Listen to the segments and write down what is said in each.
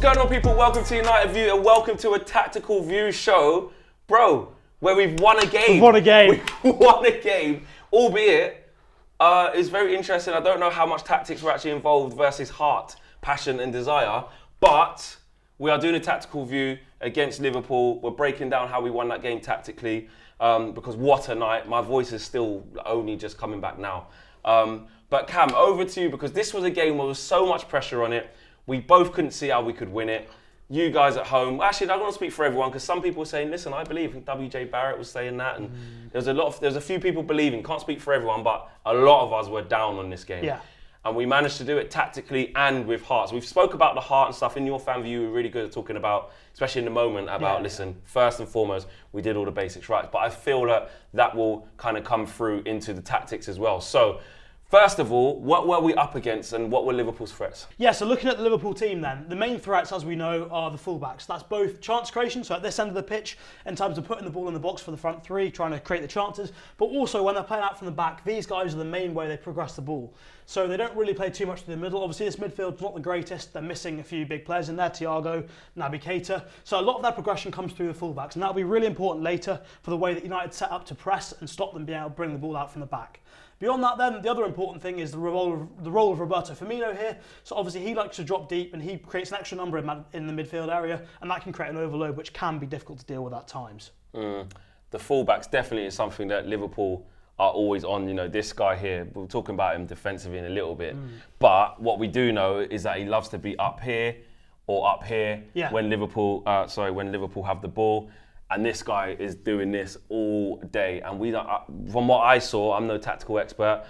going on, people? Welcome to United View and welcome to a Tactical View show, bro, where we've won a game. We've won a game. We've won a game, albeit it's very interesting. I don't know how much tactics were actually involved versus heart, passion and desire, but we are doing a Tactical View against Liverpool. We're breaking down how we won that game tactically because what a night. My voice is still only just coming back now. But Cam, over to you, because this was a game where there was so much pressure on it. We both couldn't see how we could win it. You guys at home, actually, I don't want to speak for everyone because some people were saying, listen, I believe, WJ Barrett was saying that, and there's a few people believing, can't speak for everyone, but a lot of us were down on this game. Yeah. And we managed to do it tactically and with hearts. We've spoke about the heart and stuff in your fan view. We're really good at talking about, especially in the moment, about, listen, first and foremost, we did all the basics right. But I feel that will kind of come through into the tactics as well. So, first of all, what were we up against and what were Liverpool's threats? Yeah, so looking at the Liverpool team then, the main threats, as we know, are the fullbacks. That's both chance creation, so at this end of the pitch, in terms of putting the ball in the box for the front three, trying to create the chances, but also when they're playing out from the back, these guys are the main way they progress the ball. So they don't really play too much to the middle. Obviously, this midfield's not the greatest. They're missing a few big players in there, Thiago, Naby Keita. So a lot of that progression comes through the fullbacks, and that'll be really important later for the way that United set up to press and stop them being able to bring the ball out from the back. Beyond that then, the other important thing is the role of Roberto Firmino here. So obviously he likes to drop deep and he creates an extra number in the midfield area, and that can create an overload which can be difficult to deal with at times. The fullbacks definitely is something that Liverpool are always on. You know, this guy here, we're talking about him defensively in a little bit, but what we do know is that he loves to be up here or up here when Liverpool have the ball. And this guy is doing this all day. And we don't, from what I saw, I'm no tactical expert,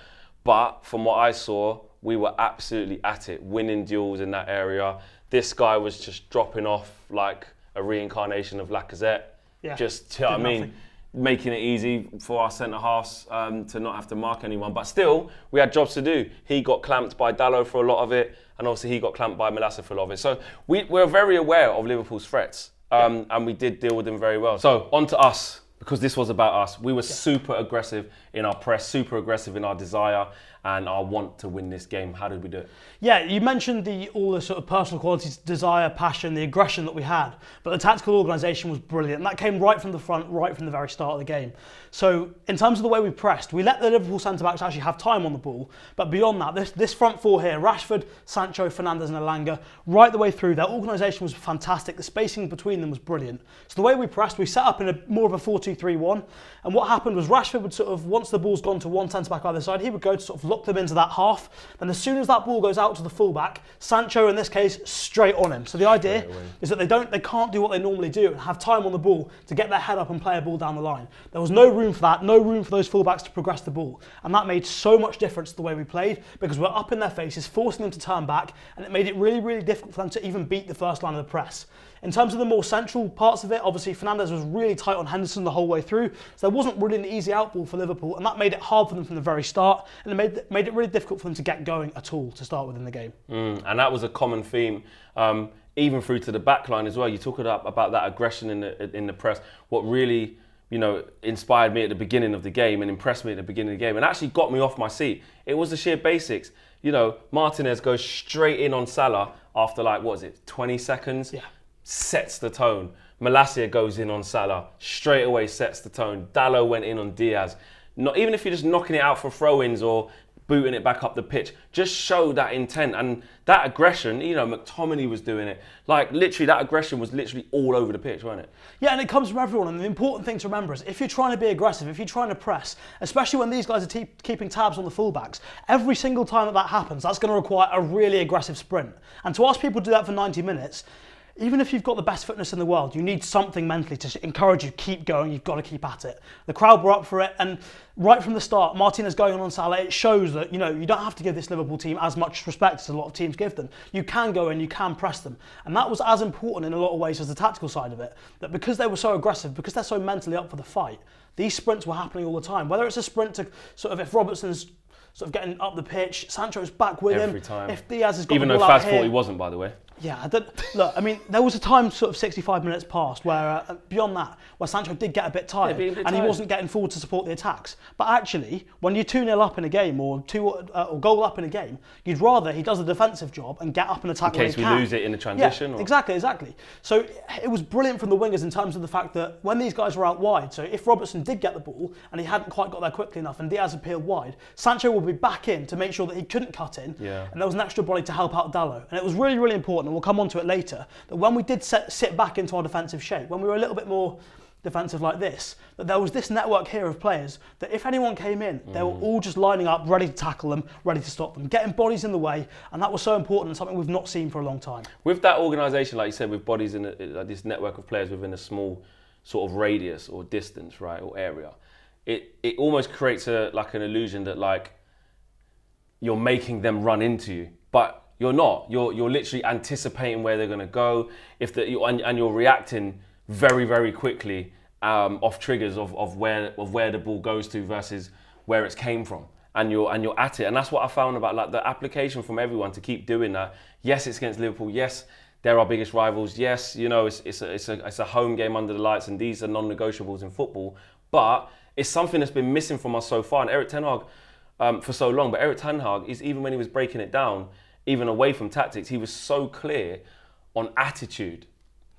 but from what I saw, we were absolutely at it, winning duels in that area. This guy was just dropping off like a reincarnation of Lacazette. Yeah, just, you know what I mean, making it easy for our centre-halves to not have to mark anyone. But still, we had jobs to do. He got clamped by Dalot for a lot of it, and obviously he got clamped by Malacia for a lot of it. So we're very aware of Liverpool's threats. And we did deal with them very well. So, on to us, because this was about us. We were super aggressive in our press, super aggressive in our desire and our want to win this game. How did we do it? Yeah, you mentioned all the sort of personal qualities, desire, passion, the aggression that we had, but the tactical organisation was brilliant, and that came right from the front, right from the very start of the game. So, in terms of the way we pressed, we let the Liverpool centre-backs actually have time on the ball, but beyond that, this front four here, Rashford, Sancho, Fernandes and Elanga, right the way through, their organisation was fantastic, the spacing between them was brilliant. So the way we pressed, we set up in more of a 4-2-3-1, and what happened was Rashford would sort of, once the ball's gone to one centre-back either side, he would go to sort of lock them into that half, and as soon as that ball goes out to the fullback, Sancho in this case straight on him. So the idea is that they can't do what they normally do and have time on the ball to get their head up and play a ball down the line. There was no room for that, no room for those fullbacks to progress the ball, and that made so much difference to the way we played because we're up in their faces, forcing them to turn back, and it made it really, really difficult for them to even beat the first line of the press. In terms of the more central parts of it, obviously Fernandes was really tight on Henderson the whole way through, so there wasn't really an easy outball for Liverpool, and that made it hard for them from the very start, and it made it really difficult for them to get going at all to start with in the game. And that was a common theme, even through to the back line as well. You talk about that aggression in the press. What really, inspired me at the beginning of the game and impressed me at the beginning of the game and actually got me off my seat, it was the sheer basics. Martinez goes straight in on Salah after 20 seconds? Yeah. Sets the tone. Malacia goes in on Salah, straight away sets the tone. Dalot went in on Diaz. Not even if you're just knocking it out for throw-ins or booting it back up the pitch, just show that intent and that aggression. McTominay was doing it. Literally, that aggression was literally all over the pitch, wasn't it? Yeah, and it comes from everyone. And the important thing to remember is if you're trying to be aggressive, if you're trying to press, especially when these guys are keeping tabs on the fullbacks, every single time that happens, that's going to require a really aggressive sprint. And to ask people to do that for 90 minutes, even if you've got the best fitness in the world, you need something mentally to encourage you, keep going, you've got to keep at it. The crowd were up for it, and right from the start, Martinez going on Salah, it shows that, you don't have to give this Liverpool team as much respect as a lot of teams give them. You can go and you can press them. And that was as important in a lot of ways as the tactical side of it, that because they were so aggressive, because they're so mentally up for the fight, these sprints were happening all the time. Whether it's a sprint to sort of, if Robertson's sort of getting up the pitch, Sancho's back with him. Every time. If Diaz has got even the though ball out Faz here, thought he wasn't, by the way. Yeah, look, I mean, there was a time sort of 65 minutes past where, beyond that, where Sancho did get a bit tired and he wasn't getting forward to support the attacks. But actually, when you're 2-0 up in a game or goal up in a game, you'd rather he does a defensive job and get up and attack when he can. In case we lose it in the transition. Yeah, exactly. So it was brilliant from the wingers in terms of the fact that when these guys were out wide, so if Robertson did get the ball and he hadn't quite got there quickly enough and Diaz had peeled wide, Sancho would be back in to make sure that he couldn't cut in, and there was an extra body to help out Dalot. And it was really, really important, and we'll come on to it later, that when we did sit back into our defensive shape, when we were a little bit more defensive like this, that there was this network here of players that if anyone came in, they were all just lining up, ready to tackle them, ready to stop them, getting bodies in the way, and that was so important and something we've not seen for a long time. With that organisation, like you said, with bodies in this network of players within a small sort of radius or distance, right, or area, it almost creates an illusion that like you're making them run into you, but you're not. You're literally anticipating where they're going to go. And you're reacting very, very quickly off triggers of where the ball goes to versus where it's came from. And you're at it. And that's what I found about like the application from everyone to keep doing that. Yes, it's against Liverpool. Yes, they're our biggest rivals. Yes, you know it's a home game under the lights, and these are non-negotiables in football. But it's something that's been missing from us so far. And Erik ten Hag for so long. But Erik ten Hag is, even when he was breaking it down, even away from tactics, he was so clear on attitude.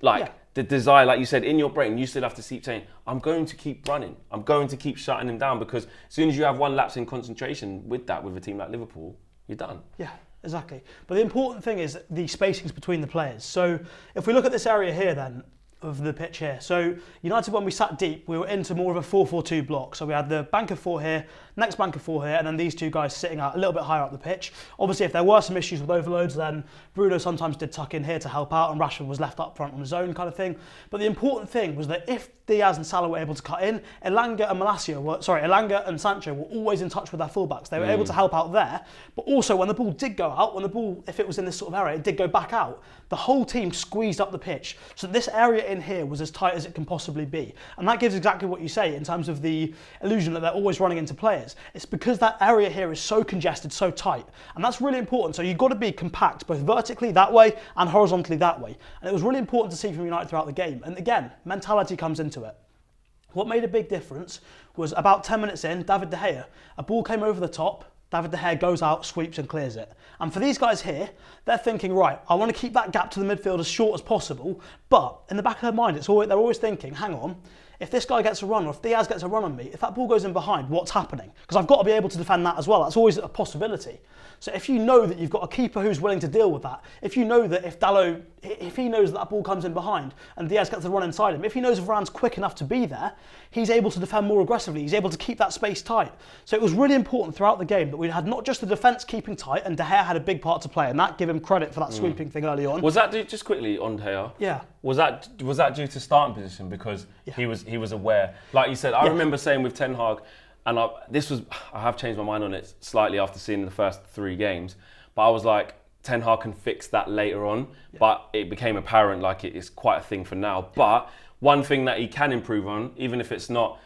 The desire, like you said, in your brain, you still have to keep saying, I'm going to keep running. I'm going to keep shutting him down, because as soon as you have one lapse in concentration with a team like Liverpool, you're done. Yeah, exactly. But the important thing is the spacings between the players. So if we look at this area here then, of the pitch here. So United, when we sat deep, we were into more of a 4-4-2 block. So we had the bank of four here, next bank of four here, and then these two guys sitting out a little bit higher up the pitch. Obviously, if there were some issues with overloads, then Bruno sometimes did tuck in here to help out, and Rashford was left up front on his own kind of thing. But the important thing was that if Diaz and Salah were able to cut in, Elanga and Sancho were always in touch with their fullbacks. They were able to help out there, but also when the ball did go out, if it was in this sort of area, it did go back out, the whole team squeezed up the pitch. So this area in here was as tight as it can possibly be. And that gives exactly what you say in terms of the illusion that they're always running into players. It's because that area here is so congested, so tight. And that's really important. So you've got to be compact, both vertically that way and horizontally that way. And it was really important to see from United throughout the game. And again, mentality comes into it. What made a big difference was about 10 minutes in, David De Gea, a ball came over the top, David De Gea goes out, sweeps and clears it. And for these guys here, they're thinking, right, I want to keep that gap to the midfield as short as possible, but in the back of their mind, they're always thinking, hang on, if this guy gets a run, or if Diaz gets a run on me, if that ball goes in behind, what's happening? Because I've got to be able to defend that as well. That's always a possibility. So if you know that you've got a keeper who's willing to deal with that, if you know that if he knows that ball comes in behind and Diaz gets a run inside him, if he knows if Varane's quick enough to be there, he's able to defend more aggressively. He's able to keep that space tight. So it was really important throughout the game that we had not just the defence keeping tight, and De Gea had a big part to play, and that give him credit for that sweeping thing early on. Was that just quickly on De Gea? Yeah. Was that due to starting position, because he was aware? Like you said, I remember saying with Ten Hag, and I have changed my mind on it slightly after seeing the first 3 games, but I was like, Ten Hag can fix that later on, but it became apparent like it is quite a thing for now. But one thing that he can improve on, even if it's not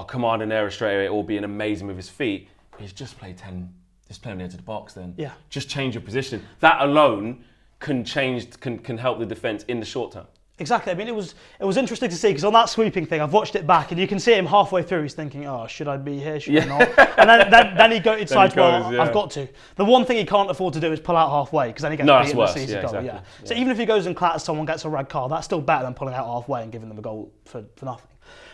command and error straight away or being amazing with his feet, is just play on the edge of the box then. Yeah. Just change your position. That alone can help the defence in the short term. Exactly. I mean, it was interesting to see, because on that sweeping thing, I've watched it back, and you can see him halfway through. He's thinking, "Oh, should I be here? Should I not?" And then he decides, "Well, I've got to." The one thing he can't afford to do is pull out halfway, because then he gets beaten and sees a goal. Exactly. Yeah. So even if he goes and clatters someone, gets a red card, that's still better than pulling out halfway and giving them a goal for nothing.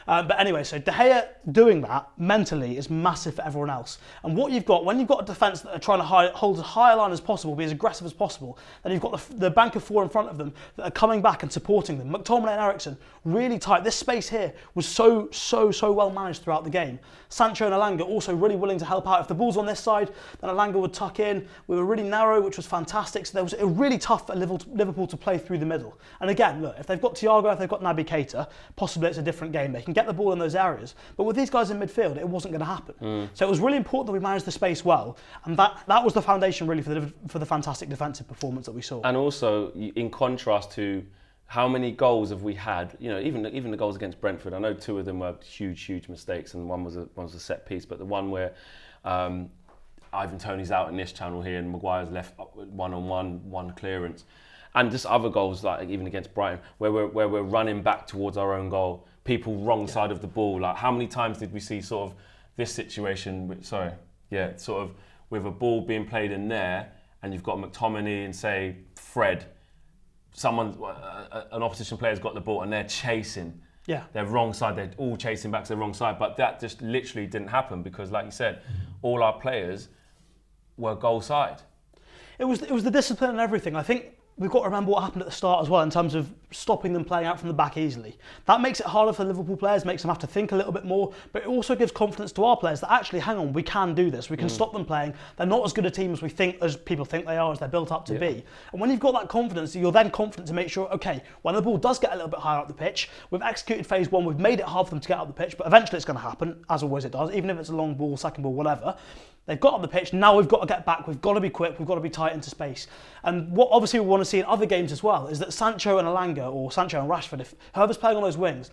But anyway, so De Gea doing that mentally is massive for everyone else. And what you've got, when you've got a defence that are trying to hold as high a line as possible, be as aggressive as possible, then you've got the bank of 4 in front of them that are coming back and supporting them. McTominay and Eriksen, really tight. This space here was so well managed throughout the game. Sancho and Elanga also really willing to help out. If the ball's on this side, then Elanga would tuck in. We were really narrow, which was fantastic. So it was really tough for Liverpool to play through the middle. And again, look, if they've got Thiago, if they've got Naby Keita, possibly it's a different game. They can get the ball in those areas. But with these guys in midfield, it wasn't going to happen. So it was really important that we managed the space well. And that was the foundation really for the fantastic defensive performance that we saw. And also, in contrast to how many goals have we had? You know, even the goals against Brentford. I know 2 of them were huge mistakes, and one was a set piece. But the one where Ivan Toney's out in this channel here, and Maguire's left 1-on-1, one clearance, And just other goals, like even against Brighton, where we're running back towards our own goal, people wrong side of the ball. Like how many times did we see sort of this situation? Sort of with a ball being played in there, and you've got McTominay and say Fred, an opposition player's got the ball and they're chasing. Yeah. They're wrong side. They're all chasing back to the wrong side. But that just literally didn't happen because, like you said, all our players were goal side. It was the discipline and everything. I think we've got to remember what happened at the start as well in terms of stopping them playing out from the back easily. That makes it harder for Liverpool players, makes them have to think a little bit more, but it also gives confidence to our players that actually, hang on, we can do this. We can stop them playing. They're not as good a team as people think they are, as they're built up to be. And when you've got that confidence, you're then confident to make sure, okay, when the ball does get a little bit higher up the pitch, we've executed phase one, we've made it hard for them to get up the pitch, but eventually it's going to happen, as always it does, even if it's a long ball, second ball, whatever. They've got up the pitch, now we've got to get back, we've got to be quick, we've got to be tight into space. And what obviously we want to see in other games as well is that Sancho and Elanga, or Sancho and Rashford, if whoever's playing on those wings,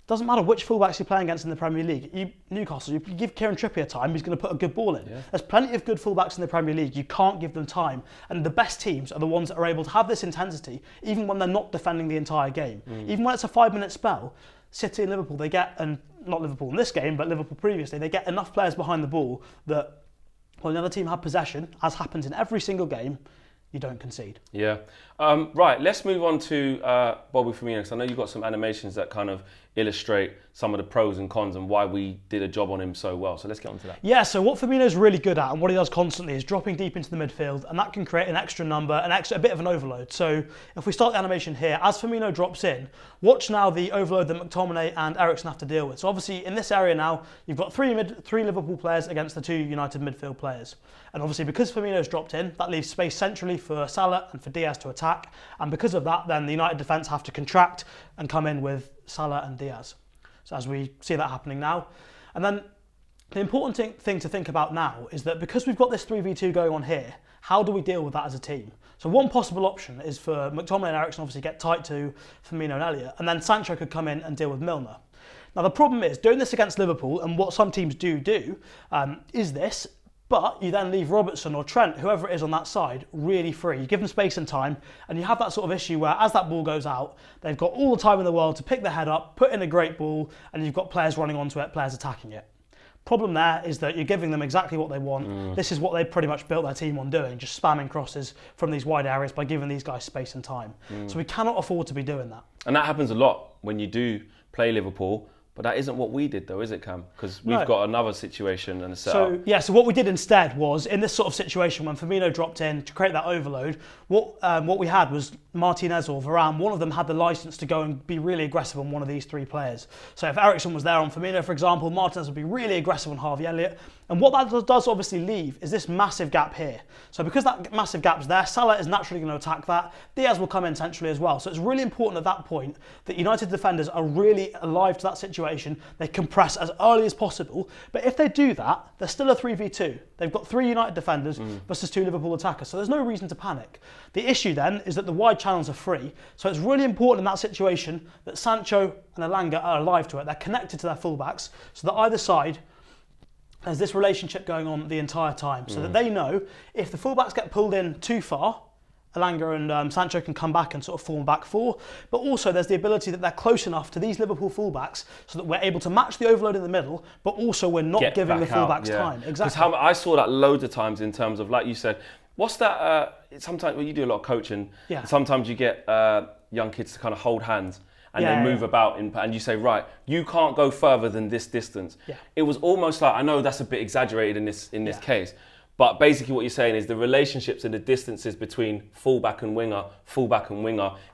doesn't matter which fullbacks you're playing against in the Premier League. Newcastle, you give Kieran Trippier time, he's going to put a good ball in. Yeah. There's plenty of good fullbacks in the Premier League, you can't give them time. And the best teams are the ones that are able to have this intensity, even when they're not defending the entire game. Even when it's a 5-minute spell, City and Liverpool, they get, and not Liverpool in this game, but Liverpool previously, they get enough players behind the ball that when the other team have possession, as happens in every single game, you don't concede. Yeah. Right, let's move on to Bobby Firmino, because I know you've got some animations that kind of illustrate some of the pros and cons and why we did a job on him so well. So let's get on to that. Yeah, so what Firmino's really good at and what he does constantly is dropping deep into the midfield, and that can create an extra number, a bit of an overload. So if we start the animation here, as Firmino drops in, watch now the overload that McTominay and Eriksen have to deal with. So obviously in this area now, you've got three Liverpool players against the 2 United midfield players. And obviously because Firmino's dropped in, that leaves space centrally for Salah and for Diaz to attack. And because of that, then the United defence have to contract and come in with Salah and Diaz. So as we see that happening now. And then the important thing to think about now is that because we've got this 3v2 going on here, how do we deal with that as a team? So one possible option is for McTominay and Eriksen obviously get tight to Firmino and Elliott, and then Sancho could come in and deal with Milner. Now the problem is, doing this against Liverpool, and what some teams do is this, but you then leave Robertson or Trent, whoever it is on that side, really free. You give them space and time, and you have that sort of issue where as that ball goes out, they've got all the time in the world to pick their head up, put in a great ball, and you've got players running onto it, players attacking it. Problem there is that you're giving them exactly what they want. This is what they pretty much built their team on doing, just spamming crosses from these wide areas by giving these guys space and time. So we cannot afford to be doing that. And that happens a lot when you do play Liverpool. But that isn't what we did though, is it, Cam? Because we've got another situation and a setup. So what we did instead was, in this sort of situation when Firmino dropped in to create that overload, what we had was Martinez or Varane, one of them had the licence to go and be really aggressive on one of these 3 players. So if Eriksen was there on Firmino, for example, Martinez would be really aggressive on Harvey Elliott. And what that does obviously leave is this massive gap here. So because that massive gap's there, Salah is naturally going to attack that. Diaz will come in centrally as well. So it's really important at that point that United defenders are really alive to that situation. They compress as early as possible. But if they do that, they're still a 3v2. They've got 3 United defenders versus 2 Liverpool attackers. So there's no reason to panic. The issue then is that the wide channels are free. So it's really important in that situation that Sancho and Elanga are alive to it. They're connected to their fullbacks so that either side there's this relationship going on the entire time, so that they know if the fullbacks get pulled in too far, Elanga and Sancho can come back and sort of form back 4, but also there's the ability that they're close enough to these Liverpool fullbacks so that we're able to match the overload in the middle, but also we're not giving the fullbacks time. Exactly. Because I saw that loads of times in terms of, like you said, what's that, sometimes when you do a lot of coaching, sometimes you get young kids to kind of hold hands and they move about, and you say, right, you can't go further than this distance. Yeah. It was almost like, I know that's a bit exaggerated in this case, but basically what you're saying is the relationships and the distances between fullback and winger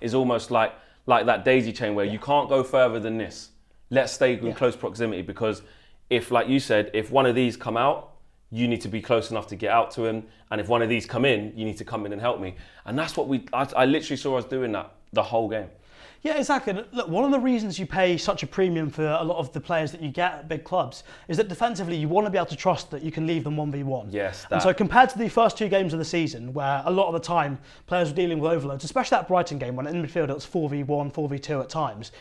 is almost like that daisy chain where you can't go further than this. Let's stay in close proximity, because if, like you said, if one of these come out, you need to be close enough to get out to him, and if one of these come in, you need to come in and help me. And that's what I literally saw us doing that the whole game. Yeah, exactly. Look, one of the reasons you pay such a premium for a lot of the players that you get at big clubs is that defensively you want to be able to trust that you can leave them 1v1. Yes. And so compared to the first 2 games of the season, where a lot of the time players were dealing with overloads, especially that Brighton game when in midfield it was 4v1, 4v2 at times.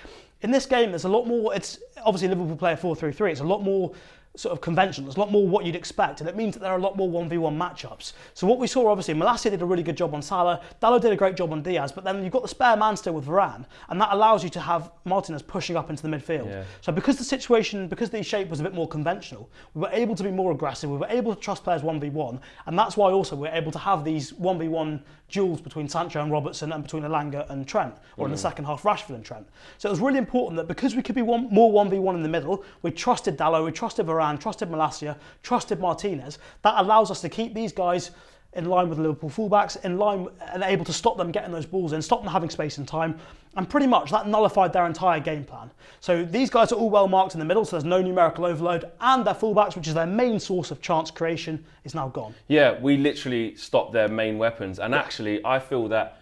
In this game, there's a lot more. It's obviously Liverpool play a 4-3-3. It's a lot more sort of conventional. It's a lot more what you'd expect, and it means that there are a lot more 1v1 matchups. So what we saw, obviously, Malacia did a really good job on Salah, Dalot did a great job on Diaz, but then you've got the spare man still with Varane, and that allows you to have Martinez pushing up into the midfield. Yeah. So because the shape was a bit more conventional, we were able to be more aggressive, we were able to trust players 1v1, and that's why also we're able to have these 1v1 duels between Sancho and Robertson and between Elanga and Trent, or in the second half, Rashford and Trent. So it was really important that because we could be more 1v1 in the middle, we trusted Dalot, we trusted Varane, trusted Malacia, trusted Martinez. That allows us to keep these guys in line with the Liverpool fullbacks, in line and able to stop them getting those balls in, stop them having space and time, and pretty much that nullified their entire game plan. So these guys are all well marked in the middle, so there's no numerical overload, and their fullbacks, which is their main source of chance creation, is now gone. Yeah, we literally stopped their main weapons, and actually I feel that,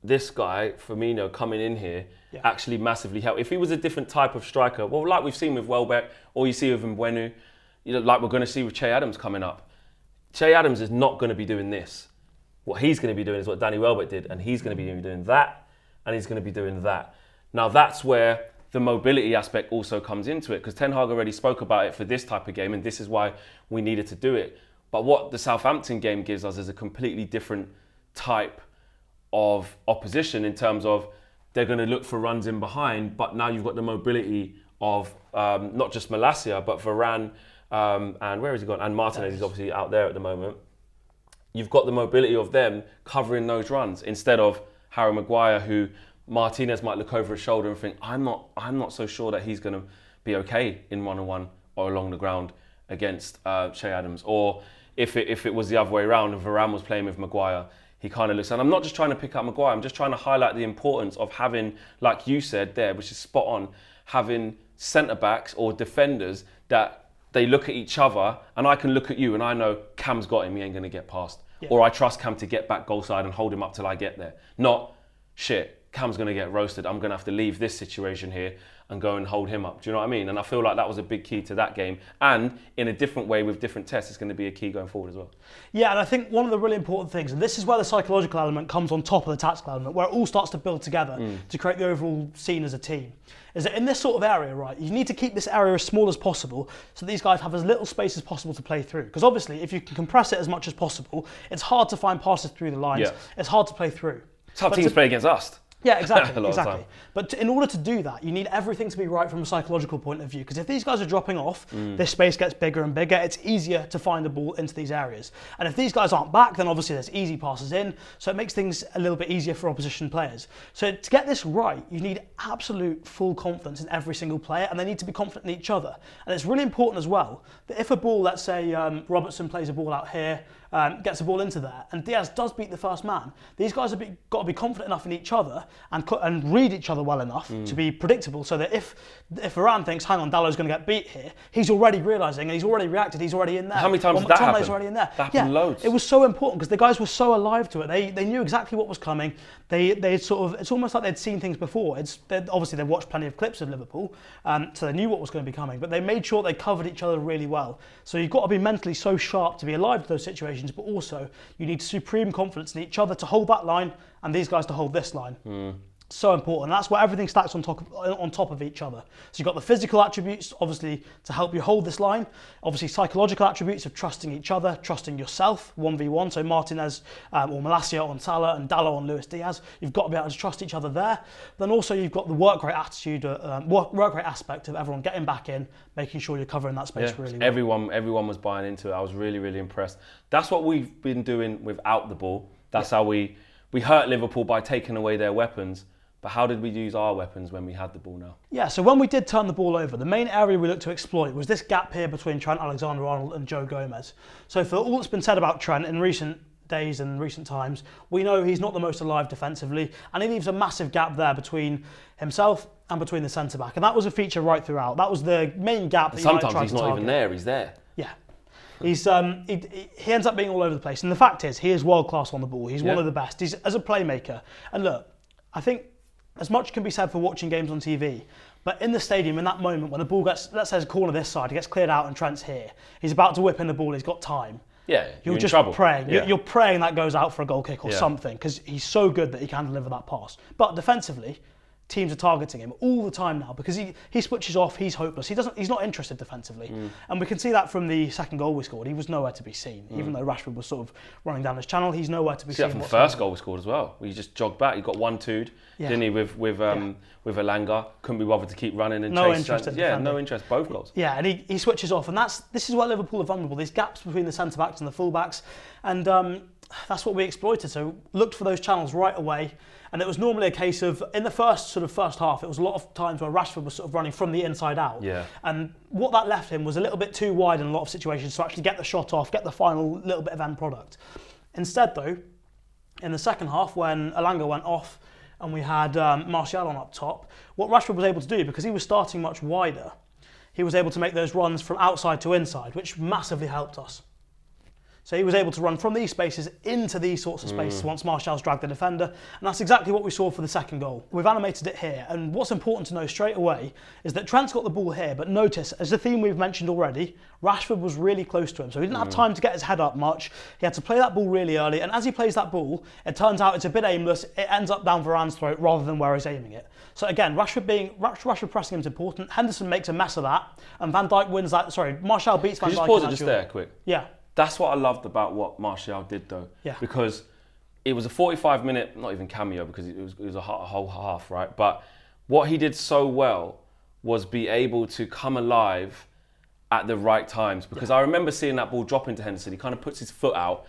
this guy, Firmino, coming in here actually massively helped. If he was a different type of striker, well, like we've seen with Welbeck, or you see with Mbeumo, like we're going to see with Che Adams coming up, Che Adams is not going to be doing this. What he's going to be doing is what Danny Welbeck did, and he's going to be doing that, and he's going to be doing that. Now that's where the mobility aspect also comes into it, because Ten Hag already spoke about it for this type of game, and this is why we needed to do it. But what the Southampton game gives us is a completely different type of opposition in terms of they're going to look for runs in behind, but now you've got the mobility of not just Malacia, but Varane, and where has he gone? And Martinez is obviously out there at the moment. You've got the mobility of them covering those runs instead of Harry Maguire, who Martinez might look over his shoulder and think, I'm not so sure that he's going to be okay in one-on-one or along the ground against Che Adams. Or if it was the other way around and Varane was playing with Maguire, he kind of looks, and I'm not just trying to pick up Maguire, I'm just trying to highlight the importance of having, like you said there, which is spot on, having centre-backs or defenders that they look at each other, and I can look at you and I know Cam's got him, he ain't going to get past. Yeah. Or I trust Cam to get back goal side and hold him up till I get there. Not, shit, Cam's going to get roasted, I'm going to have to leave this situation here and go and hold him up. Do you know what I mean? And I feel like that was a big key to that game. And in a different way with different tests, it's going to be a key going forward as well. Yeah, and I think one of the really important things, and this is where the psychological element comes on top of the tactical element, where it all starts to build together to create the overall scene as a team, is that in this sort of area, right, you need to keep this area as small as possible so these guys have as little space as possible to play through. Because obviously, if you can compress it as much as possible, it's hard to find passes through the lines. Yeah. It's hard to play through. It's how teams play against us. Yeah, exactly. But in order to do that, you need everything to be right from a psychological point of view. Because if these guys are dropping off, this space gets bigger and bigger. It's easier to find the ball into these areas. And if these guys aren't back, then obviously there's easy passes in. So it makes things a little bit easier for opposition players. So to get this right, you need absolute full confidence in every single player, and they need to be confident in each other. And it's really important as well that if a ball, let's say Robertson plays a ball out here, gets the ball into there, and Diaz does beat the first man, these guys have got to be confident enough in each other and read each other well enough to be predictable, so that if Varane thinks, hang on, Dalot's going to get beat here, he's already realising and he's already reacted, he's already in there. How many times did that happen? Already in there. That happened loads. It was so important because the guys were so alive to it. They knew exactly what was coming. They sort of, it's almost like they'd seen things before. Obviously they've watched plenty of clips of Liverpool, so they knew what was going to be coming, but they made sure they covered each other really well. So you've got to be mentally so sharp to be alive to those situations, but also you need supreme confidence in each other to hold that line and these guys to hold this line. So important. That's where everything stacks on top of each other. So you've got the physical attributes, obviously, to help you hold this line. Obviously, psychological attributes of trusting each other, trusting yourself, 1v1. So Martinez or Malacia on Salah and Dalot on Luis Diaz. You've got to be able to trust each other there. Then also you've got the work rate attitude, work rate aspect of everyone getting back in, making sure you're covering that space really well. Everyone was buying into it. I was really, really impressed. That's what we've been doing without the ball. That's how we hurt Liverpool by taking away their weapons. But how did we use our weapons when we had the ball now? Yeah, so when we did turn the ball over, the main area we looked to exploit was this gap here between Trent Alexander-Arnold and Joe Gomez. So for all that's been said about Trent in recent days and recent times, we know he's not the most alive defensively, and he leaves a massive gap there between himself and between the centre-back. And that was a feature right throughout. That was the main gap that United tried to target. Sometimes he's not even there, he's there. Yeah. He ends up being all over the place. And the fact is, he is world-class on the ball. He's one of the best. He's as a playmaker. And look, I think as much can be said for watching games on TV, but in the stadium, in that moment when the ball gets, let's say, a corner this side, it gets cleared out and Trent's here, he's about to whip in the ball, he's got time. Yeah, you're just trouble. Praying. Yeah. You're praying that goes out for a goal kick or something, because he's so good that he can deliver that pass. But defensively, teams are targeting him all the time now because he switches off, he's hopeless. He's not interested defensively. And we can see that from the second goal we scored. He was nowhere to be seen. Even though Rashford was sort of running down his channel, he's nowhere to be seen. That from the first goal we scored as well. We just jogged back. He got 1-2'd, didn't he, with Elanga. Couldn't be bothered to keep running and no chase. Interest in yeah, defending. no interest. Both goals. Yeah, and he switches off, and this is where Liverpool are vulnerable. These gaps between the centre backs and the full backs, and that's what we exploited. So looked for those channels right away. And it was normally a case of, in the first half, it was a lot of times where Rashford was sort of running from the inside out. Yeah. And what that left him was a little bit too wide in a lot of situations to actually get the shot off, get the final little bit of end product. Instead, though, in the second half, when Elanga went off and we had Martial on up top, what Rashford was able to do, because he was starting much wider, he was able to make those runs from outside to inside, which massively helped us. So he was able to run from these spaces into these sorts of spaces once Martial's dragged the defender. And that's exactly what we saw for the second goal. We've animated it here. And what's important to know straight away is that Trent's got the ball here, but notice, as the theme we've mentioned already, Rashford was really close to him. So he didn't have time to get his head up much. He had to play that ball really early. And as he plays that ball, it turns out it's a bit aimless. It ends up down Varane's throat rather than where he's aiming it. So again, Rashford pressing him is important. Henderson makes a mess of that. And Van Dijk wins that. Sorry, Martial beats Van Dijk. Can you just pause it just there, quick? Yeah. That's what I loved about what Martial did, though. Yeah. Because it was a 45-minute, not even cameo, because it was a whole half, right? But what he did so well was be able to come alive at the right times. Because I remember seeing that ball drop into Henderson. He kind of puts his foot out,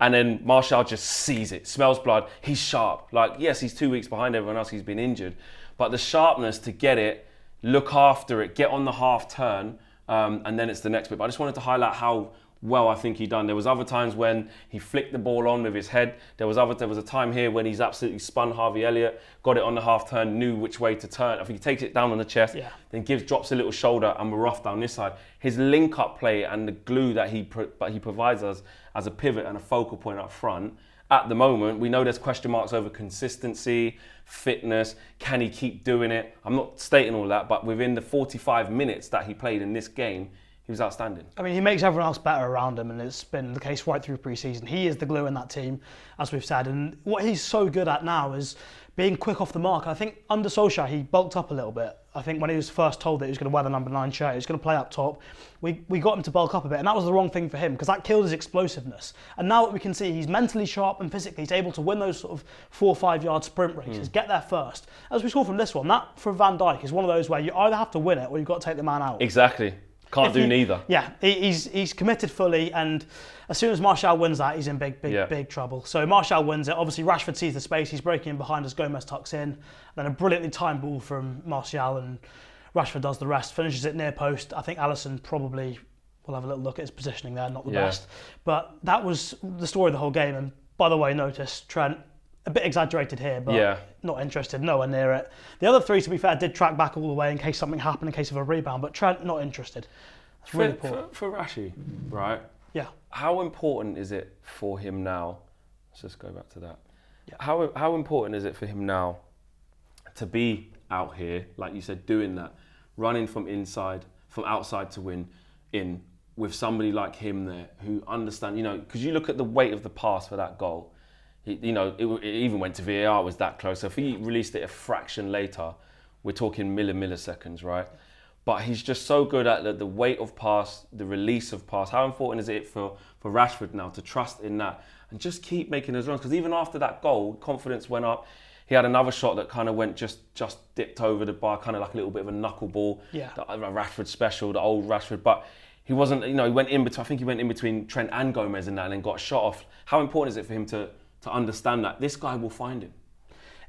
and then Martial just sees it, smells blood. He's sharp. Like, yes, he's 2 weeks behind everyone else. He's been injured. But the sharpness to get it, look after it, get on the half turn, and then it's the next bit. But I just wanted to highlight how well I think he done. There was other times when he flicked the ball on with his head. There was a time here when he's absolutely spun Harvey Elliott, got it on the half turn, knew which way to turn. I think he takes it down on the chest, then drops a little shoulder, and we're off down this side. His link-up play and the glue that he provides us as a pivot and a focal point up front. At the moment, we know there's question marks over consistency, fitness. Can he keep doing it? I'm not stating all that, but within the 45 minutes that he played in this game, he was outstanding. I mean, he makes everyone else better around him, and it's been the case right through pre-season. He is the glue in that team, as we've said. And what he's so good at now is being quick off the mark. I think under Solskjaer, he bulked up a little bit. I think when he was first told that he was going to wear the number 9 shirt, he was going to play up top, we got him to bulk up a bit, and that was the wrong thing for him because that killed his explosiveness. And now what we can see, he's mentally sharp and physically, he's able to win those sort of 4 or 5 yard sprint races, get there first. As we saw from this one, that for Van Dijk is one of those where you either have to win it or you've got to take the man out. Exactly. Can't do neither. Yeah, he's committed fully, and as soon as Martial wins that, he's in big trouble. So Martial wins it. Obviously, Rashford sees the space. He's breaking in behind as Gomez tucks in. Then a brilliantly timed ball from Martial, and Rashford does the rest. Finishes it near post. I think Alisson probably will have a little look at his positioning there. Not the best. But that was the story of the whole game. And by the way, notice Trent, a bit exaggerated here, but not interested, nowhere near it. The other 3, to be fair, did track back all the way in case something happened, in case of a rebound, but Trent, not interested. It's really poor. For Rashi, right? Yeah. How important is it for him now? Let's just go back to that. Yeah. How important is it for him now to be out here, like you said, doing that, running from outside to win in with somebody like him there who understand, because you look at the weight of the pass for that goal. It even went to VAR, it was that close. So if he released it a fraction later, we're talking milliseconds, right? But he's just so good at the weight of pass, the release of pass. How important is it for Rashford now to trust in that and just keep making those runs? Because even after that goal, confidence went up. He had another shot that kind of went just dipped over the bar, kind of like a little bit of a knuckleball. Yeah. The Rashford special, the old Rashford. But he wasn't, he went in between. I think he went in between Trent and Gomez in that, and then got shot off. How important is it for him to understand that this guy will find him?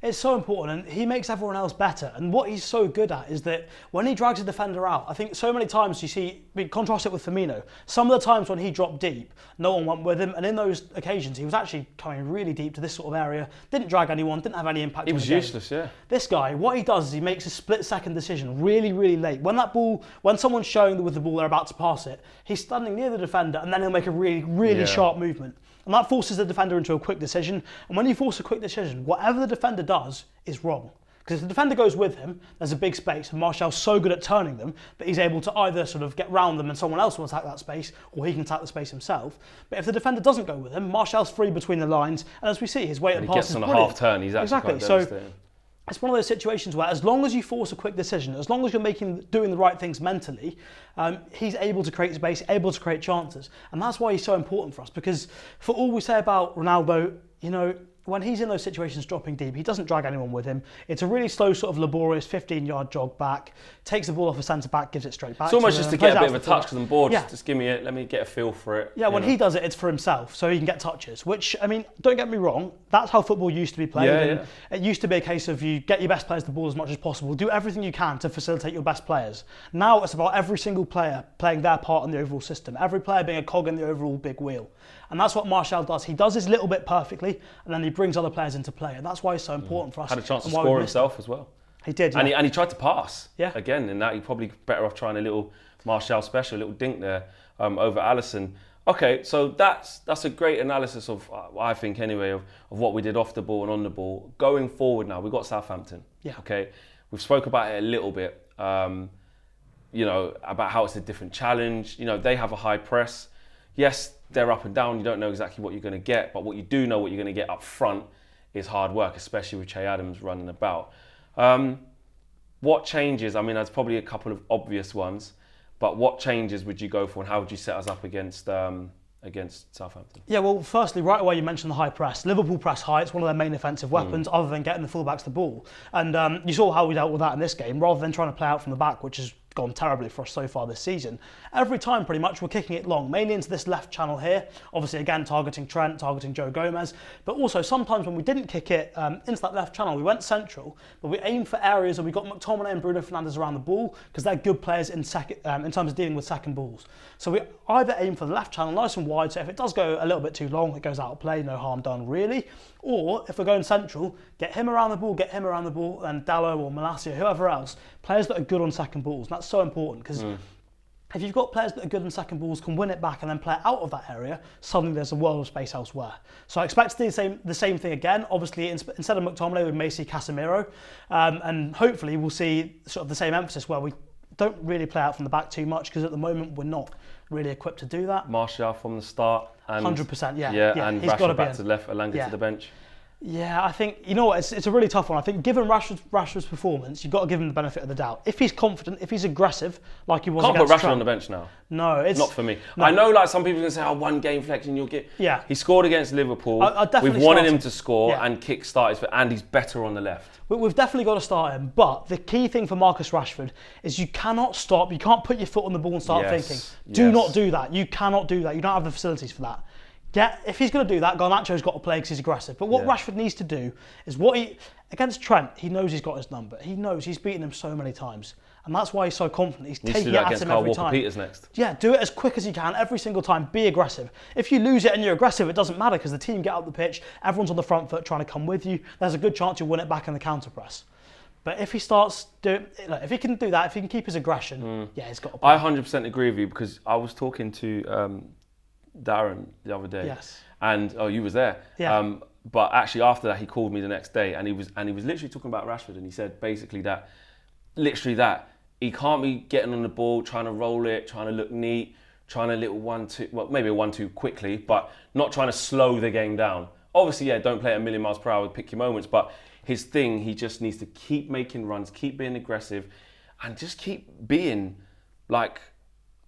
It's so important, and he makes everyone else better. And what he's so good at is that when he drags a defender out, I think so many times you see, we contrast it with Firmino. Some of the times when he dropped deep, no one went with him, and in those occasions he was actually coming really deep to this sort of area, didn't drag anyone, didn't have any impact. He was useless, yeah. This guy, what he does is he makes a split-second decision really, really late. When someone's showing with the ball they're about to pass it, he's standing near the defender, and then he'll make a really, really sharp movement. And that forces the defender into a quick decision. And when you force a quick decision, whatever the defender does is wrong. Because if the defender goes with him, there's a big space, and Martial's so good at turning them that he's able to either sort of get round them and someone else will attack that space, or he can attack the space himself. But if the defender doesn't go with him, Martial's free between the lines, and as we see, his weight of pass is brilliant. He gets on a half turn, he's actually quite devastating. it's one of those situations where as long as you force a quick decision, as long as you're doing the right things mentally, he's able to create space, able to create chances. And that's why he's so important for us, because for all we say about Ronaldo, you know, when he's in those situations dropping deep, he doesn't drag anyone with him. It's a really slow, sort of laborious 15-yard jog back, takes the ball off a centre-back, gives it straight back. It's almost just to get a bit of a touch because I'm bored. Yeah. Just give me it, let me get a feel for it. Yeah, when he does it, it's for himself, so he can get touches, which, I mean, don't get me wrong, that's how football used to be played. Yeah. It used to be a case of you get your best players the ball as much as possible, do everything you can to facilitate your best players. Now it's about every single player playing their part in the overall system, every player being a cog in the overall big wheel. And that's what Martial does. He does his little bit perfectly, and then he brings other players into play, and that's why he's so important for us. Had a chance to score himself as well. He did, yeah. And he tried to pass. Yeah. Again, in that, he probably better off trying a little Martial special, a little dink there over Alisson. Okay, so that's a great analysis of, I think anyway, of what we did off the ball and on the ball. Going forward now, we've got Southampton. Yeah. Okay, we've spoke about it a little bit, you know, about how it's a different challenge. You know, they have a high press. Yes, they're up and down. You don't know exactly what you're going to get, but what you do know what you're going to get up front is hard work, especially with Che Adams running about. What changes? I mean, there's probably a couple of obvious ones, but what changes would you go for, and how would you set us up against Southampton? Yeah, well, firstly, right away you mentioned the high press. Liverpool press high. It's one of their main offensive weapons, other than getting the fullbacks the ball. And you saw how we dealt with that in this game, rather than trying to play out from the back, which has gone terribly for us so far this season. Every time, pretty much, we're kicking it long, mainly into this left channel here. Obviously, again, targeting Trent, targeting Joe Gomez. But also, sometimes when we didn't kick it into that left channel, we went central, but we aimed for areas where we got McTominay and Bruno Fernandes around the ball, because they're good players in terms of dealing with second balls. So we either aim for the left channel, nice and wide, so if it does go a little bit too long, it goes out of play, no harm done, really. Or, if we're going central, get him around the ball, and Dallo or Malacia, whoever else, players that are good on second balls. And that's so important, because if you've got players that are good on second balls, can win it back and then play it out of that area, suddenly there's a world of space elsewhere. So I expect to do the same thing again. Obviously, instead of McTominay, we may see Casemiro, and hopefully we'll see sort of the same emphasis where we don't really play out from the back too much, because at the moment we're not really equipped to do that. Martial from the start. And 100%, yeah. And he's got to Rashford be back to the left, Elanga to the bench. Yeah, I think, you know what, it's a really tough one. I think given Rashford's performance, you've got to give him the benefit of the doubt. If he's confident, if he's aggressive, like he was Can't against put Rashford Trent, on the bench now. No, it's not for me. No. I know, like, some people are going to say, oh, one game flexion, you'll get... Yeah. He scored against Liverpool. I definitely We've wanted start him to score and kick-start his... And he's better on the left. We've definitely got to start him, but the key thing for Marcus Rashford is you cannot stop, you can't put your foot on the ball and start thinking. Do not do that. You cannot do that. You don't have the facilities for that. If he's going to do that, Garnacho's got to play because he's aggressive. But what Rashford needs to do is against Trent, he knows he's got his number. He knows he's beaten him so many times. And that's why he's so confident. He's taking it at him every time. Peters next. Yeah, do it as quick as you can every single time. Be aggressive. If you lose it and you're aggressive, it doesn't matter, because the team get up the pitch, everyone's on the front foot trying to come with you. There's a good chance you'll win it back in the counter press. But if he starts doing, if he can do that, if he can keep his aggression, he's got to play. I 100% agree with you, because I was talking to Darren the other day. Yes. And you was there. Yeah. But actually after that, he called me the next day, and he was literally talking about Rashford, and he said basically that he can't be getting on the ball, trying to roll it, trying to look neat, trying to little 1-2, well, maybe a 1-2 quickly, but not trying to slow the game down. Obviously, don't play at 1,000,000 miles per hour, pick your moments, but his thing, he just needs to keep making runs, keep being aggressive, and just keep being like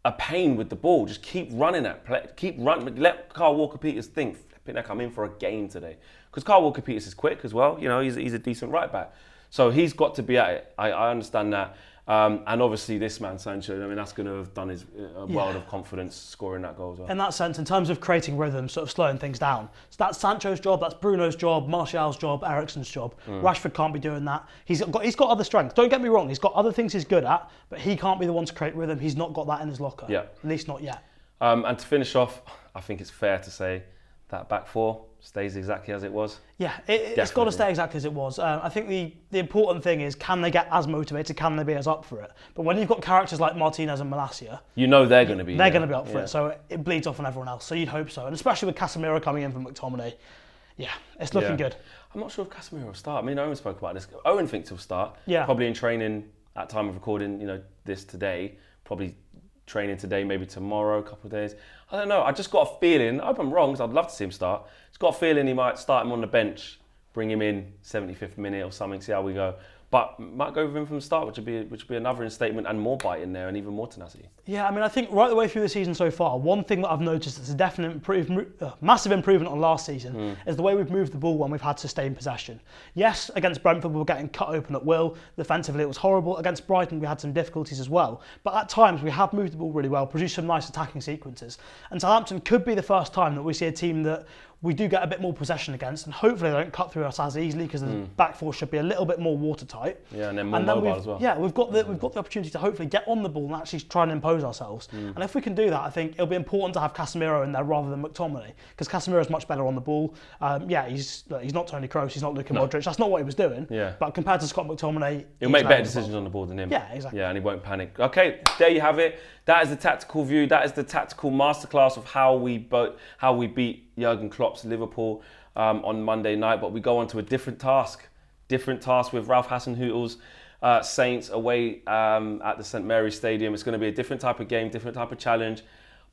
a pain with the ball. Just keep running at play, keep running. Let Kyle Walker-Peters think, flipping heck, I'm in for a game today. Because Kyle Walker-Peters is quick as well. You know, he's a decent right back. So he's got to be at it. I understand that. And obviously this man, Sancho, I mean, that's going to have done his world of confidence scoring that goal as well. In that sense, in terms of creating rhythm, sort of slowing things down. So that's Sancho's job, that's Bruno's job, Martial's job, Eriksen's job. Rashford can't be doing that. He's got other strengths. Don't get me wrong, he's got other things he's good at, but he can't be the one to create rhythm. He's not got that in his locker. Yeah. At least not yet. And to finish off, I think it's fair to say that back four stays exactly as it was. Yeah, it's got to stay exactly as it was. I think the important thing is, can they get as motivated? Can they be as up for it? But when you've got characters like Martinez and Malacia, you know they're going to be. They're going to be up for it. So it bleeds off on everyone else. So you'd hope so, and especially with Casemiro coming in from McTominay, it's looking good. I'm not sure if Casemiro will start. I mean, Owen spoke about this. Owen thinks he'll start. Yeah. Probably in training at time of recording. You know, this today. Probably training today, maybe tomorrow, a couple of days. I don't know. I just got a feeling. I hope I'm wrong, because I'd love to see him start. Just got a feeling he might start him on the bench bring him in 75th minute or something, see how we go. But might go with him from the start, which would be another statement and more bite in there and even more tenacity. Yeah, I mean, I think right the way through the season so far, one thing that I've noticed that's a definite massive improvement on last season is the way we've moved the ball when we've had sustained possession. Yes, against Brentford we were getting cut open at will. Defensively it was horrible. Against Brighton we had some difficulties as well. But at times we have moved the ball really well, produced some nice attacking sequences. And Southampton could be the first time that we see a team that we do get a bit more possession against, and hopefully they don't cut through us as easily because the back four should be a little bit more watertight. Yeah, and then more mobile as well. Yeah, we've got the opportunity to hopefully get on the ball and actually try and impose ourselves. And if we can do that, I think it'll be important to have Casemiro in there rather than McTominay, because Casemiro is much better on the ball. He's not Toni Kroos, he's not Luka Modric. That's not what he was doing. Yeah. But compared to Scott McTominay, he'll make better decisions on the ball than him. Yeah, exactly. Yeah, and he won't panic. Okay, there you have it. That is the tactical view. That is the tactical masterclass of how we beat Jurgen Klopp's Liverpool on Monday night. But we go on to a different task with Ralph Hasenhüttl's Saints away at the St Mary's Stadium. It's going to be a different type of game, different type of challenge.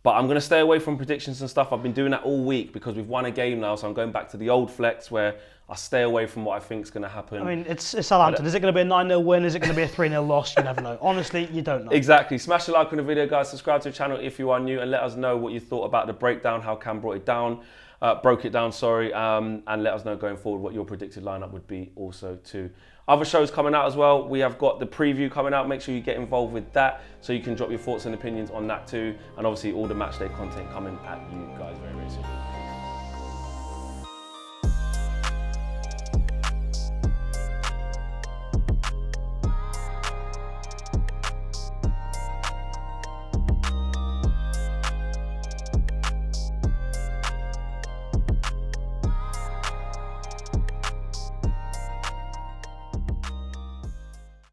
But I'm going to stay away from predictions and stuff. I've been doing that all week because we've won a game now. So I'm going back to the old flex where I stay away from what I think is going to happen. I mean, it's Southampton. Is it going to be a 9-0 win? Is it going to be a 3-0 loss? You never know. Honestly, you don't know. Exactly. Smash the like on the video, guys. Subscribe to the channel if you are new, and let us know what you thought about the breakdown, how Cam broke it down, and let us know going forward what your predicted lineup would be also too. Other shows coming out as well. We have got the preview coming out. Make sure you get involved with that so you can drop your thoughts and opinions on that too. And obviously all the matchday content coming at you guys very